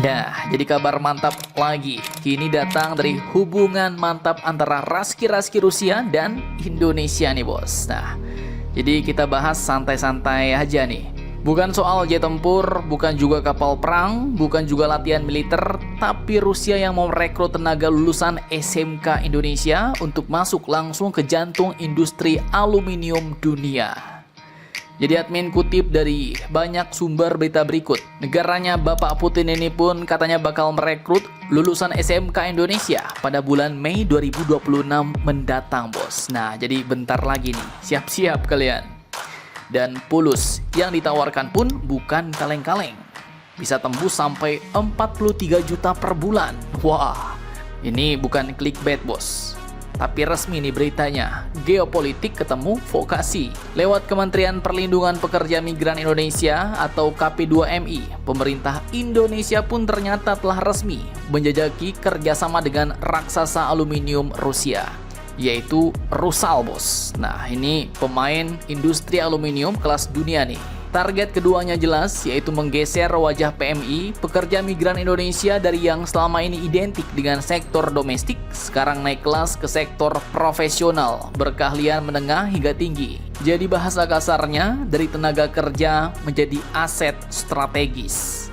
Nah, jadi kabar mantap lagi. Kini datang dari hubungan mantap antara Raski Rusia dan Indonesia nih bos. Nah, jadi kita bahas santai-santai aja nih. Bukan soal jet tempur, bukan juga kapal perang, bukan juga latihan militer, tapi Rusia yang mau merekrut tenaga lulusan SMK Indonesia untuk masuk langsung ke jantung industri aluminium dunia. Jadi admin kutip dari banyak sumber berita berikut. Negaranya Bapak Putin ini pun katanya bakal merekrut lulusan SMK Indonesia pada bulan Mei 2026 mendatang bos. Nah jadi bentar lagi nih, siap-siap kalian. Dan pulus yang ditawarkan pun bukan kaleng-kaleng. Bisa tembus sampai 43 juta per bulan. Wah, ini bukan clickbait bos. Tapi resmi nih beritanya, geopolitik ketemu vokasi. Lewat Kementerian Perlindungan Pekerja Migran Indonesia atau KP2MI, pemerintah Indonesia pun ternyata telah resmi menjajaki kerjasama dengan raksasa aluminium Rusia, yaitu Rusal bos. Nah ini pemain industri aluminium kelas dunia nih. Target keduanya jelas, yaitu menggeser wajah PMI, pekerja migran Indonesia dari yang selama ini identik dengan sektor domestik, sekarang naik kelas ke sektor profesional, berkeahlian menengah hingga tinggi. Jadi bahasa kasarnya, dari tenaga kerja menjadi aset strategis.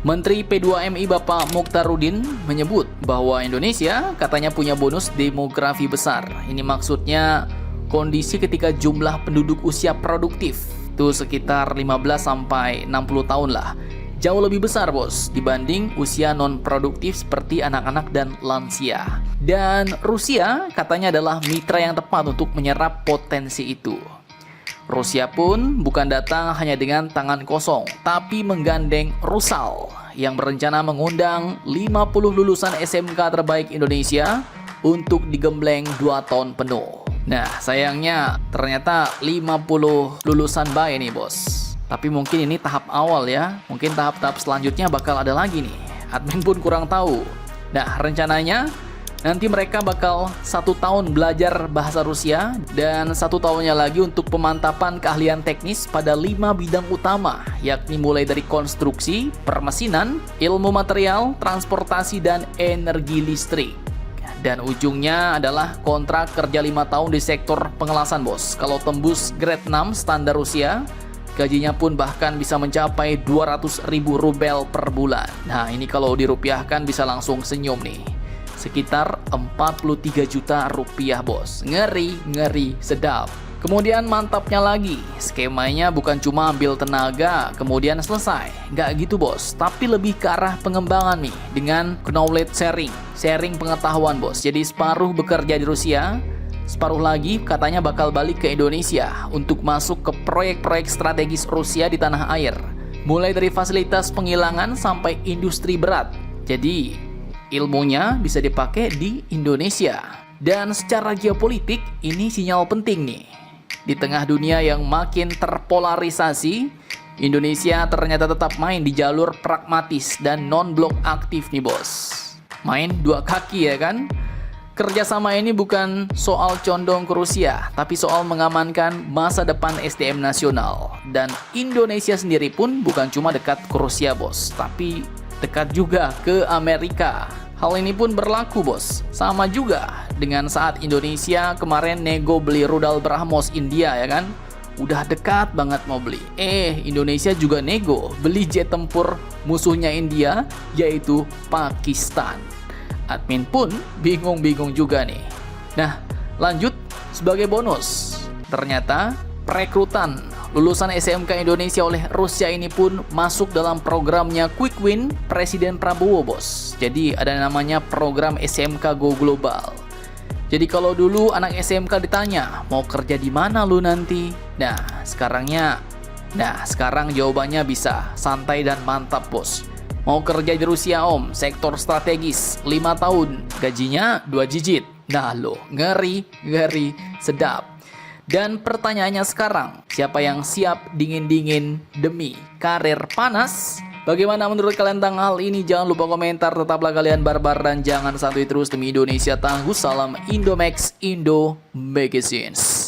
Menteri P2MI Bapak Mukhtarudin menyebut bahwa Indonesia katanya punya bonus demografi besar. Ini maksudnya kondisi ketika jumlah penduduk usia produktif itu sekitar 15 sampai 60 tahun lah. Jauh lebih besar bos dibanding usia non produktif seperti anak-anak dan lansia. Dan Rusia katanya adalah mitra yang tepat untuk menyerap potensi itu. Rusia pun bukan datang hanya dengan tangan kosong, tapi menggandeng Rusal yang berencana mengundang 50 lulusan SMK terbaik Indonesia untuk digembleng 2 tahun penuh. Nah sayangnya ternyata 50 lulusan baik nih bos. Tapi mungkin ini tahap awal ya. Mungkin tahap-tahap selanjutnya bakal ada lagi nih. Admin pun kurang tahu. Nah rencananya nanti mereka bakal 1 tahun belajar bahasa Rusia dan 1 tahunnya lagi untuk pemantapan keahlian teknis pada 5 bidang utama, yakni mulai dari konstruksi, permesinan, ilmu material, transportasi, dan energi listrik. Dan ujungnya adalah kontrak kerja 5 tahun di sektor pengelasan bos. Kalau tembus grade 6 standar Rusia, gajinya pun bahkan bisa mencapai 200.000 rubel per bulan. Nah ini kalau dirupiahkan bisa langsung senyum nih. Sekitar 43 juta rupiah bos. Ngeri sedap. Kemudian mantapnya lagi, skemanya bukan cuma ambil tenaga kemudian selesai. Nggak gitu bos, tapi lebih ke arah pengembangan nih dengan knowledge sharing pengetahuan bos. Jadi separuh bekerja di Rusia, separuh lagi katanya bakal balik ke Indonesia untuk masuk ke proyek-proyek strategis Rusia di tanah air. Mulai dari fasilitas penghilangan sampai industri berat. Jadi ilmunya bisa dipakai di Indonesia. Dan secara geopolitik ini sinyal penting nih. Di tengah dunia yang makin terpolarisasi, Indonesia ternyata tetap main di jalur pragmatis dan non-blok aktif nih bos. Main 2 kaki ya kan? Kerjasama ini bukan soal condong ke Rusia, tapi soal mengamankan masa depan SDM nasional. Dan Indonesia sendiri pun bukan cuma dekat ke Rusia bos, tapi dekat juga ke Amerika. Hal ini pun berlaku bos, sama juga dengan saat Indonesia kemarin nego beli rudal BrahMos India ya kan. Udah dekat banget mau beli. Indonesia juga nego beli jet tempur musuhnya India, yaitu Pakistan. Admin pun bingung-bingung juga nih. Nah lanjut sebagai bonus, ternyata perekrutan lulusan SMK Indonesia oleh Rusia ini pun masuk dalam programnya Quick Win Presiden Prabowo bos. Jadi ada namanya program SMK Go Global. Jadi kalau dulu anak SMK ditanya mau kerja di mana lu nanti, sekarang jawabannya bisa santai dan mantap bos. Mau kerja di Rusia om, sektor strategis 5 tahun, gajinya 2 digit. Nah lo ngeri sedap. Dan pertanyaannya sekarang, siapa yang siap dingin-dingin demi karir panas? Bagaimana menurut kalian tentang hal ini? Jangan lupa komentar, tetaplah kalian barbar dan jangan santuy terus demi Indonesia tangguh. Salam Indomax Indo Magazines.